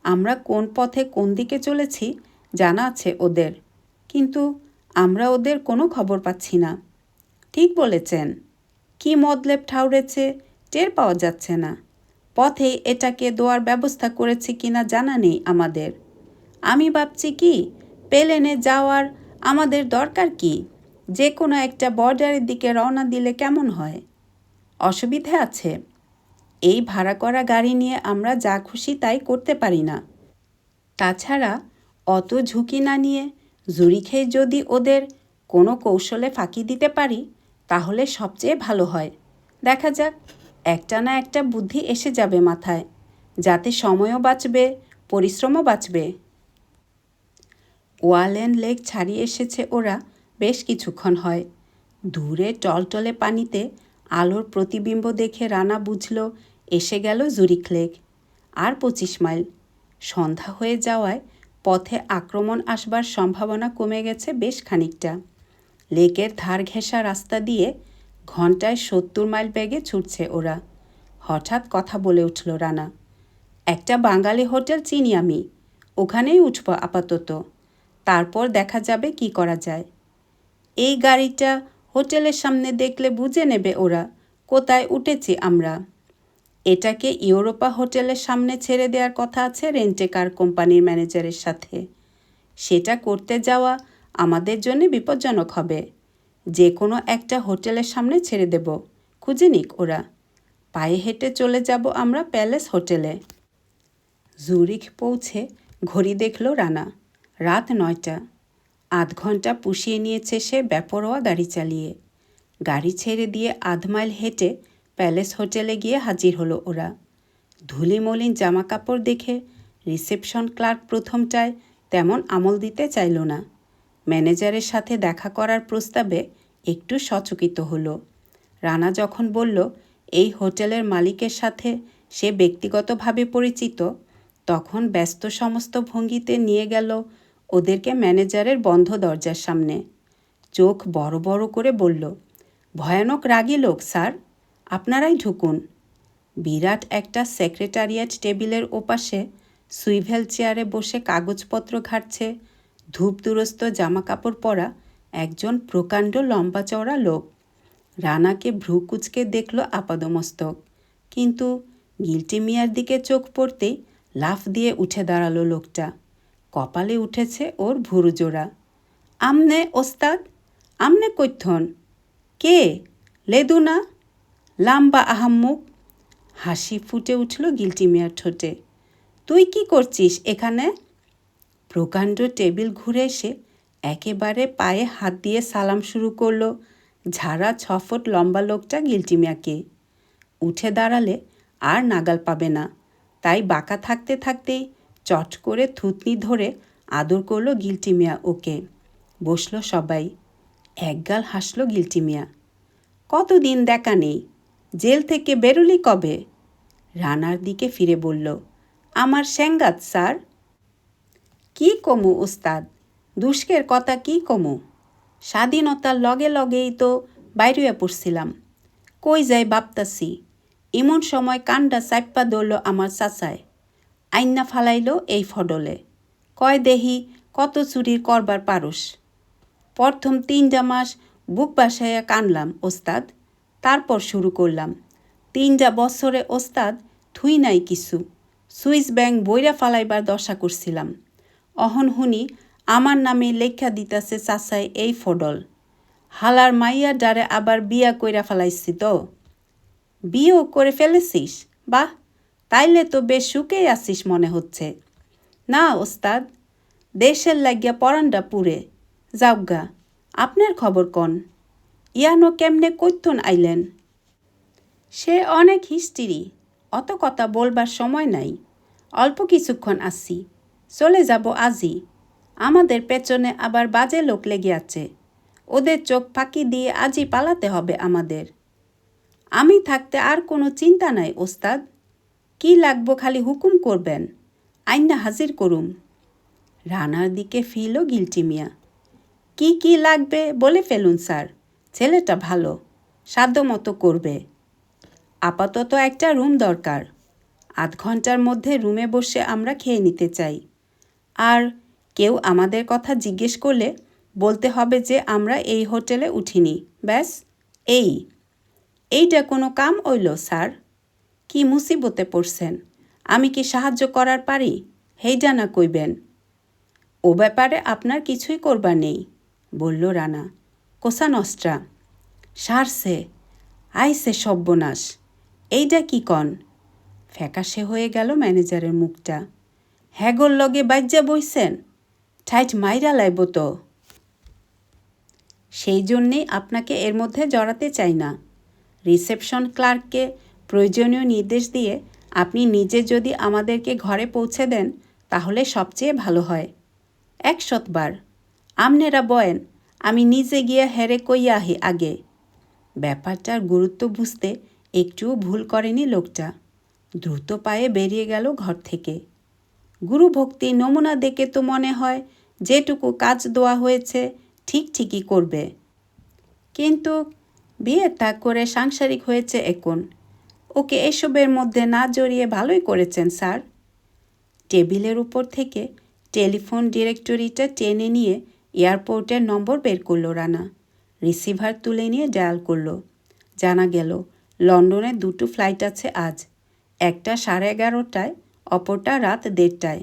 আমরা কোন পথে কোন দিকে চলেছি জানা আছে ওদের, কিন্তু আমরা ওদের কোনো খবর পাচ্ছি না। ঠিক বলেছেন। কি মতলব ঠাউরেছে টের পাওয়া যাচ্ছে না। পথেই এটাকে দেওয়ার ব্যবস্থা করেছে কিনা জানা নেই আমাদের। আমি ভাবছি কি, প্লেনে যাওয়ার আমাদের দরকার কি? যে কোনো একটা বর্ডারের দিকে রওনা দিলে কেমন হয়? অসুবিধে আছে। এই ভাড়া করা গাড়ি নিয়ে আমরা যা খুশি তাই করতে পারি না। তাছাড়া অত ঝুঁকি না নিয়ে জুরিখে যদি ওদের কোনো কৌশলে ফাঁকি দিতে পারি তাহলে সবচেয়ে ভালো হয়। দেখা যাক, একটা না একটা বুদ্ধি এসে যাবে মাথায়, যাতে সময়ও বাঁচবে, পরিশ্রমও বাঁচবে। ওয়ালেন লেক ছাড়িয়ে এসেছে ওরা বেশ কিছুক্ষণ হয়। দূরে টলটলে পানিতে আলোর প্রতিবিম্ব দেখে রানা বুঝল এসে গেল জুরিখ লেক। আর 25 মাইল। সন্ধ্যা হয়ে যাওয়ায় পথে আক্রমণ আসবার সম্ভাবনা কমে গেছে বেশ খানিকটা। লেকের ধার ঘেঁষা রাস্তা দিয়ে ঘন্টায় 70 মাইল বেগে ছুটছে ওরা। হঠাৎ কথা বলে উঠল রানা। একটা বাঙালি হোটেল চিনি আমি, ওখানেই উঠব আপাতত, তারপর দেখা যাবে কি করা যায়। এই গাড়িটা হোটেলের সামনে দেখলে বুঝে নেবে ওরা কোথায় উঠেছি আমরা। এটাকে ইউরোপা হোটেলের সামনে ছেড়ে দেওয়ার কথা আছে রেন্টে কার কোম্পানির ম্যানেজারের সাথে। সেটা করতে যাওয়া আমাদের জন্য বিপজ্জনক হবে। যে কোনো একটা হোটেলের সামনে ছেড়ে দেব, খুঁজে নিক ওরা। পায়ে হেঁটে চলে যাব আমরা প্যালেস হোটেলে। জুরিখ পৌঁছে ঘড়ি দেখল রানা। রাত 9টা। 8 ঘন্টা পুষিয়ে নিয়েছে সে বেপরোয়া গাড়ি চালিয়ে। গাড়ি ছেড়ে দিয়ে 1/2 মাইল হেঁটে প্যালেস হোটেলে গিয়ে হাজির হলো ওরা। ধুলিমলিন জামা কাপড় দেখে রিসেপশন ক্লার্ক প্রথমটায় তেমন আমল দিতে চাইল না। ম্যানেজারের সাথে দেখা করার প্রস্তাবে একটু সচকিত হলো। রানা যখন বলল এই হোটেলের মালিকের সাথে সে ব্যক্তিগতভাবে পরিচিত, তখন ব্যস্ত সমস্ত ভঙ্গিতে নিয়ে গেল ওদেরকে ম্যানেজারের বন্ধ দরজার সামনে। চোখ বড় বড় করে বলল, ভয়ানক রাগী লোক স্যার, আপনারাই ঢুকুন। বিরাট একটা সেক্রেটারিয়েট টেবিলের ওপাশে সুইভেল চেয়ারে বসে কাগজপত্র ঘাটছে ধূপদুরস্ত জামাকাপড় পরা একজন প্রকাণ্ড লম্বা চওড়া লোক। রানাকে ভ্রু কুচকে দেখল আপাদমস্তক, কিন্তু গিল্টি মিয়ার দিকে চোখ পড়তেই লাফ দিয়ে উঠে দাঁড়ালো লোকটা। কপালে উঠেছে ওর ভুরুজোড়া। আমনে ওস্তাদ, আমনে কৈথন? কে? লেদু না? লাম্বা আহাম্মুক। হাসি ফুটে উঠল গিল্টি মিয়ার ঠোঁটে। তুই কি করছিস এখানে? প্রকাণ্ড টেবিল ঘুরে এসে একেবারে পায়ে হাত দিয়ে সালাম শুরু করলো ঝাড়া 6 ফুট লম্বা লোকটা গিল্টি মিয়াকে। উঠে দাঁড়ালে আর নাগাল পাবে না, তাই বাঁকা থাকতে থাকতেই চট করে থুতনি ধরে আদর করল গিল্টি মিয়া ওকে। বসল সবাই। একগাল হাসল গিল্টি মিয়া। কতদিন দেখা নেই, জেল থেকে বেরোলি কবে? রানার দিকে ফিরে বলল, আমার সেঙ্গাত স্যার। কি কমু ওস্তাদ, দুষ্কের কথা কি কমু? স্বাধীনতার লগে লগেই তো বাইরে পড়ছিলাম। কই যাই ভাবতাছি, এমন সময় কান্ডা চাপ্পা ধরল আমার চাচায়। আইন্না ফালাইল এই ফডলে। কয় দেহি কত চুরির করবার পারস। প্রথম 3টা মাস বুক বাসাইয়া কানলাম ওস্তাদ, তারপর শুরু করলাম। 3টা বছরে ওস্তাদ থুই নাই কিছু, সুইস ব্যাংক বইরা ফালাইবার দশা করছিলাম। অহন হুনি আমার নামে লেখা দিতাছে চাচাই এই ফডল। হালার মাইয়া ডারে আবার বিয়া কইরা ফেলাইছি তো। বিয়েও করে ফেলেছিস? বাহ, তাইলে তো বেশ সুখেই আসিস মনে হচ্ছে। না ওস্তাদ, দেশের লাগিয়া পরানটা পুরে। যাওগা, আপনার খবর কন? ইয়ানো কেমনে কৈথন আইলেন? সে অনেক হিস্টিরি, অত কথা বলবার সময় নাই। অল্প কিছুক্ষণ আসছি, চলে যাব আজই। আমাদের পেছনে আবার বাজে লোক লেগে আছে, ওদের চোখ ফাঁকি দিয়ে আজই পালাতে হবে আমাদের। আমি থাকতে আর কোনো চিন্তা নাই ওস্তাদ, কি লাগবো খালি হুকুম করবেন, আইনা হাজির করুম। রানার দিকে ফিরল গিল্টি মিয়া। কি লাগবে বলে ফেলুন স্যার, ছেলেটা ভালো, সাধ্যমতো করবে। আপাতত একটা রুম দরকার, 8 ঘন্টার মধ্যে রুমে বসে আমরা খেয়ে নিতে চাই। আর কেউ আমাদের কথা জিজ্ঞেস করলে বলতে হবে যে আমরা এই হোটেলে উঠিনি, ব্যাস। এইটা কোনো কাম হইল স্যার? কি মুসিবতে পড়ছেন, আমি কি সাহায্য করার পারি, হেইডা না কইবেন। ও ব্যাপারে আপনার কিছুই করবার নেই, বলল রানা। কোসা নস্ট্রা। সারছে, আইসে সব্যনাশ। এইটা কি কন? ফ্যাকাশে হয়ে গেল ম্যানেজারের মুখটা। হ্যাগোর লগে বাইজ্জা বইছেন, ঠাইট মাইরা লাইব তো। সেই জন্যেই আপনাকে এর মধ্যে জড়াতে চাই না। রিসেপশন ক্লার্ককে প্রয়োজনীয় নির্দেশ দিয়ে আপনি নিজে যদি আমাদেরকে ঘরে পৌঁছে দেন তাহলে সবচেয়ে ভালো হয়। 100 বার। আমনেরা বয়েন, আমি নিজে গিয়ে হেরে কইয়া আহি আগে। ব্যাপারটার গুরুত্ব বুঝতে একটুও ভুল করেনি লোকটা। দ্রুত পায়ে বেরিয়ে গেল ঘর থেকে। গুরুভক্তি নমুনা দেখে তো মনে হয় যেটুকু কাজ দেওয়া হয়েছে ঠিকই করবে। কিন্তু বিয়ে ত্যাগ করে সাংসারিক হয়েছে এখন। ওকে এসবের মধ্যে না জড়িয়ে ভালোই করেছেন স্যার। টেবিলের উপর থেকে টেলিফোন ডিরেক্টরিটা টেনে নিয়ে এয়ারপোর্টের নম্বর বের করল রানা। রিসিভার তুলে নিয়ে ডায়াল করল। জানা গেল লন্ডনে 2টো ফ্লাইট আছে আজ, একটা 11:30টায়, অপরটা রাত 1:30টায়।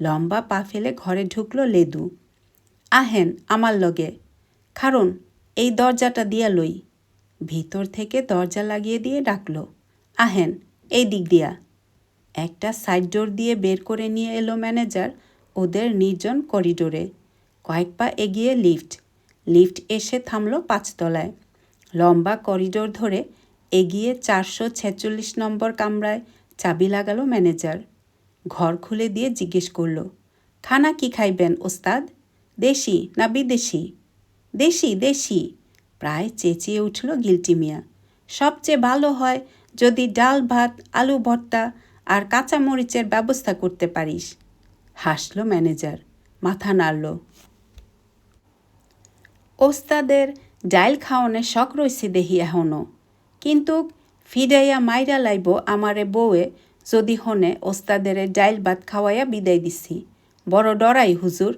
লম্বা পা ফেলে ঘরে ঢুকলো লেদু। আহেন আমার লগে, কারণ এই দরজাটা দিয়া লই। ভিতর থেকে দরজা লাগিয়ে দিয়ে ডাকল, আহেন এই দিক দিয়া। একটা সাইড ডোর দিয়ে বের করে নিয়ে এলো ম্যানেজার ওদের নির্জন করিডোরে। কয়েক পা এগিয়ে লিফট এসে থামল 5 তলায়। লম্বা করিডোর ধরে এগিয়ে 446 নম্বর কামরায় চাবি লাগালো ম্যানেজার। ঘর খুলে দিয়ে জিজ্ঞেস করল, খানা কি খাইবেন ওস্তাদ, দেশি না বিদেশি? দেশি। প্রায় চেঁচিয়ে উঠল গিল্টি মিয়া। সবচেয়ে ভালো হয় যদি ডাল ভাত আলু ভর্তা আর কাঁচা মরিচের ব্যবস্থা করতে পারিস। হাসল ম্যানেজার, মাথা নাড়ল। ওস্তাদের ডাইল খাওয়ানোর শখ রইছে দেহি এখনও, কিন্তু ফিডাইয়া মাইরা লাইব আমারে বউয়ে যদি হনে ওস্তাদের ডাইল ভাত খাওয়াইয়া বিদায় দিছি। বড় ডরাই হুজুর,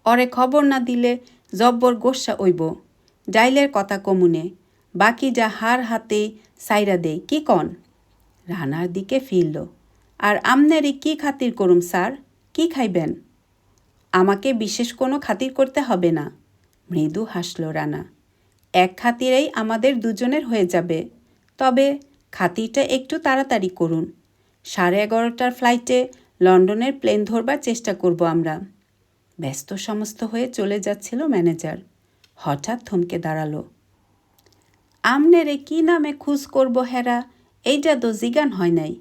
অরে খবর না দিলে জব্বর গোস্সা ওইব। ডাইলের কথা কমুনে, বাকি যা হার হাতেই সাইরা দেই, কি কন? রানার দিকে ফিরল। আর আমনেরই কি খাতির করুম স্যার, কি খাইবেন? আমাকে বিশেষ কোনো খাতির করতে হবে না, মৃদু হাসল রানা। এক খাতিরেই আমাদের দুজনের হয়ে যাবে, তবে খাতিরটা একটু তাড়াতাড়ি করুন। 11:30টার ফ্লাইটে লন্ডনের প্লেন ধরবার চেষ্টা করব আমরা। ব্যস্ত সমস্ত হয়ে চলে যাচ্ছিল ম্যানেজার, হঠাৎ থমকে দাঁড়ালো। আমনেরে কি নামে খুঁজ করব হেরা, এইটা তো জিগান হয় নাই।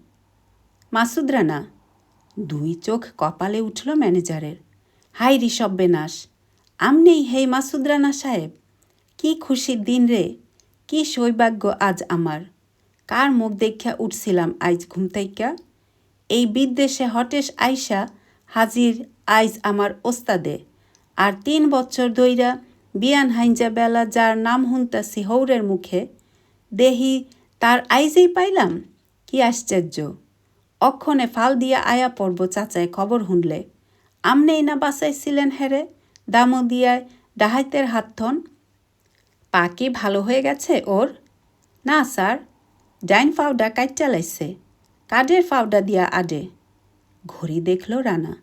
মাসুদ রানা। 2 চোখ কপালে উঠল ম্যানেজারের। হাই ঋষভ বেনাস, আমনেই হেই মাসুদ রানা সাহেব? কি খুশির দিন রে, কি সৌভাগ্য আজ আমার। কার মুখ দেখিয়া উঠছিলাম আইজ ঘুম থাইকা। এই বিদ্বেষে হটেশ আইসা হাজির আইজ আমার ওস্তাদে। আর 3 বছর ধইরা বিয়ান হাইঞ্জা বেলা যার নাম হুনতাছি হৌরের মুখে, দেহি তার আইজেই পাইলাম। কি আশ্চর্য! অক্ষণে ফাল দিয়া আয়া পড়ব চাচায় খবর হুনলে। আমনেই না বাঁচাইছিলেন হেরে, দামো দিয়ায় ডাহাইতের হাত থন। পা কি ভালো হয়ে গেছে ওর? না স্যার, ডাইন ফাউডা কাইট্টা লাইছে, কাঠের ফাউডা দিয়া আডে। ঘড়ি দেখল রানা।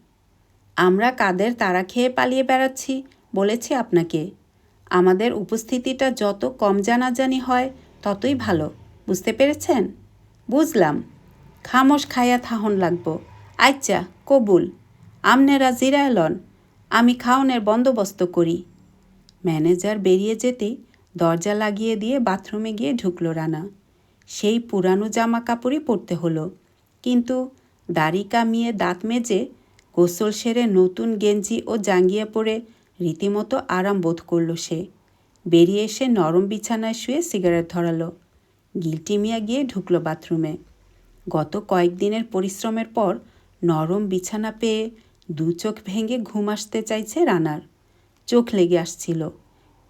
আমরা কাদের তারা খেয়ে পালিয়ে বেড়াচ্ছি বলেছি আপনাকে। আমাদের উপস্থিতিটা যত কম জানাজানি হয় ততই ভালো, বুঝতে পেরেছেন? বুঝলাম, খামোশ খাইয়া থাহন লাগবো। আচ্ছা, কবুল। আমনেরা জিরায় লন, আমি খাওনের বন্দোবস্ত করি। ম্যানেজার বেরিয়ে যেতেই দরজা লাগিয়ে দিয়ে বাথরুমে গিয়ে ঢুকল রানা। সেই পুরানো জামা কাপড়ই পরতে হলো, কিন্তু দাড়ি কামিয়ে দাঁত মেজে গোসল সেরে নতুন গেঞ্জি ও জাঙ্গিয়া পরে রীতিমতো আরাম বোধ করল সে। বেরিয়ে এসে নরম বিছানায় শুয়ে সিগারেট ধরালো। গিল্টি মিয়া গিয়ে ঢুকল বাথরুমে। গত কয়েকদিনের পরিশ্রমের পর নরম বিছানা পেয়ে 2 চোখ ভেঙে ঘুম আসতে চাইছে রানার। চোখ লেগে আসছিল।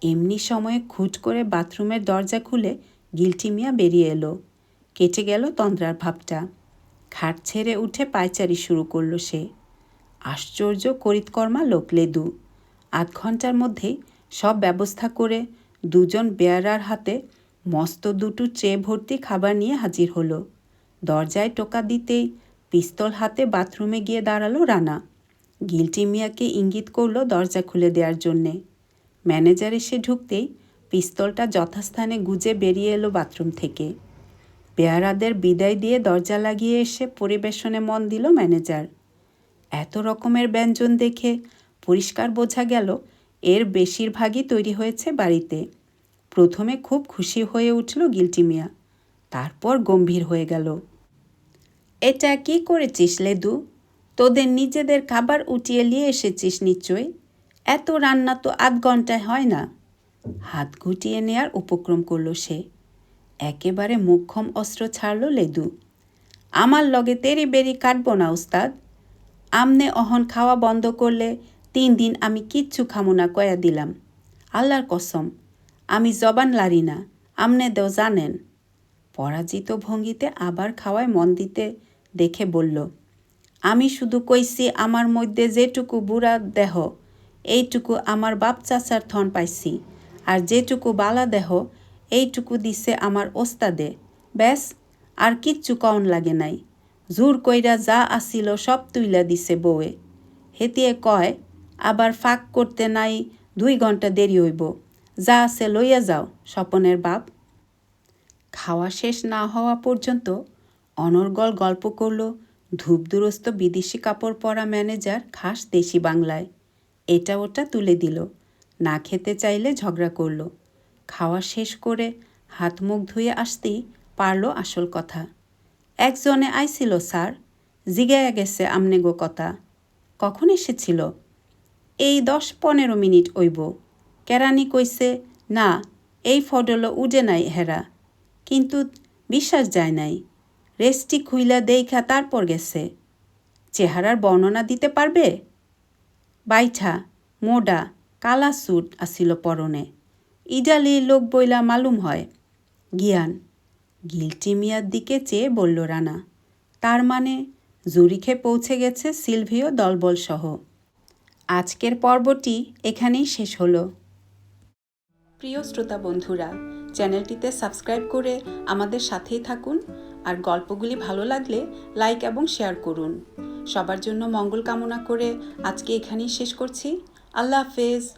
এমনি সময়ে খুট করে বাথরুমের দরজা খুলে গিল্টি মিয়া বেরিয়ে এলো। কেটে গেল তন্দ্রার ভাবটা। খাট ছেড়ে উঠে পায়চারি শুরু করল সে। আশ্চর্য করিতকর্মা লোক লেদু। 8 ঘন্টার মধ্যেই সব ব্যবস্থা করে 2 জন বেয়ারার হাতে মস্ত 2টো ট্রে ভর্তি খাবার নিয়ে হাজির হলো। দরজায় টোকা দিতেই পিস্তল হাতে বাথরুমে গিয়ে দাঁড়ালো রানা। গিল্টি মিয়াকে ইঙ্গিত করল দরজা খুলে দেওয়ার জন্যে। ম্যানেজার এসে ঢুকতেই পিস্তলটা যথাস্থানে গুজে বেরিয়ে এলো বাথরুম থেকে। বেয়ারাদের বিদায় দিয়ে দরজা লাগিয়ে এসে পরিবেশনে মন দিল ম্যানেজার। এত রকমের ব্যঞ্জন দেখে পরিষ্কার বোঝা গেল এর বেশিরভাগই তৈরি হয়েছে বাড়িতে। প্রথমে খুব খুশি হয়ে উঠল গিল্টি মিয়া, তারপর গম্ভীর হয়ে গেল। এটা কি করেছিস লেদু? তোদের নিজেদের খাবার উঠিয়ে নিয়ে এসেছিস নিশ্চয়ই। এত রান্না তো 8 ঘন্টায় হয় না। হাত গুটিয়ে নেয়ার উপক্রম করল সে। একেবারে মোক্ষম অস্ত্র ছাড়ল লেদু। আমার লগে তেরি বেরি কাটব না উস্তাদ। আমনে অহন খাওয়া বন্ধ করলে 3 দিন আমি কিচ্ছু খামো না কয়া দিলাম। আল্লাহর কসম, আমি জবান লাড়ি না, আমনে দেও জানেন। পরাজিত ভঙ্গিতে আবার খাওয়ায় মন দিতে দেখে বলল, আমি শুধু কইছি আমার মধ্যে যেটুকু বুড়া দেহ এইটুকু আমার বাপ চাচার থন পাইছি, আর যেটুকু বালা দেহ এইটুকু দিছে আমার ওস্তাদে। ব্যাস, আর কিচ্ছু কন লাগে নাই। জোর কইরা যা আসিল সব তুইলা দিছে বউয়ে। হেতিয়ে কয়, আবার ফাঁক করতে নাই 2 ঘন্টা দেরি হইব। যা আছে লইয়া যাও স্বপনের বাপ। খাওয়া শেষ না হওয়া পর্যন্ত অনর্গল গল্প করল ধূপদুরস্ত বিদেশি কাপড় পরা ম্যানেজার খাস দেশি বাংলায়। এটা ওটা তুলে দিল, না খেতে চাইলে ঝগড়া করল। খাওয়া শেষ করে হাত মুখ ধুয়ে আসতেই পারল আসল কথা। একজনে আইছিল স্যার, জিগায়া গেছে আমনে গো কথা। কখন এসেছিল? এই 10-15 মিনিট ওইব। কেরানি কইছে, না এই ফডল উডে নাই হেরা, কিন্তু বিশ্বাস যায় নাই। রেস্টি খুইলা দেইখা তারপর গেছে। চেহারার বর্ণনা দিতে পারবে? বাইঠা, মোডা, কালা স্যুট আসিল পরনে। ইডালি লোক বইলা মালুম হয়। গিয়ান, গিলটি মিয়ার দিকে চেয়ে বলল রানা। তার মানে জুরিখে পৌঁছে গেছে সিলভিও দলবলসহ। আজকের পর্বটি এখানেই শেষ হলো। প্রিয় শ্রোতা বন্ধুরা, চ্যানেলটিতে সাবস্ক্রাইব করে আমাদের সাথেই থাকুন, আর গল্পগুলি ভালো লাগলে লাইক এবং শেয়ার করুন। সবার জন্য মঙ্গল কামনা করে আজকে এখানেই শেষ করছি। আল্লাহ হাফেজ।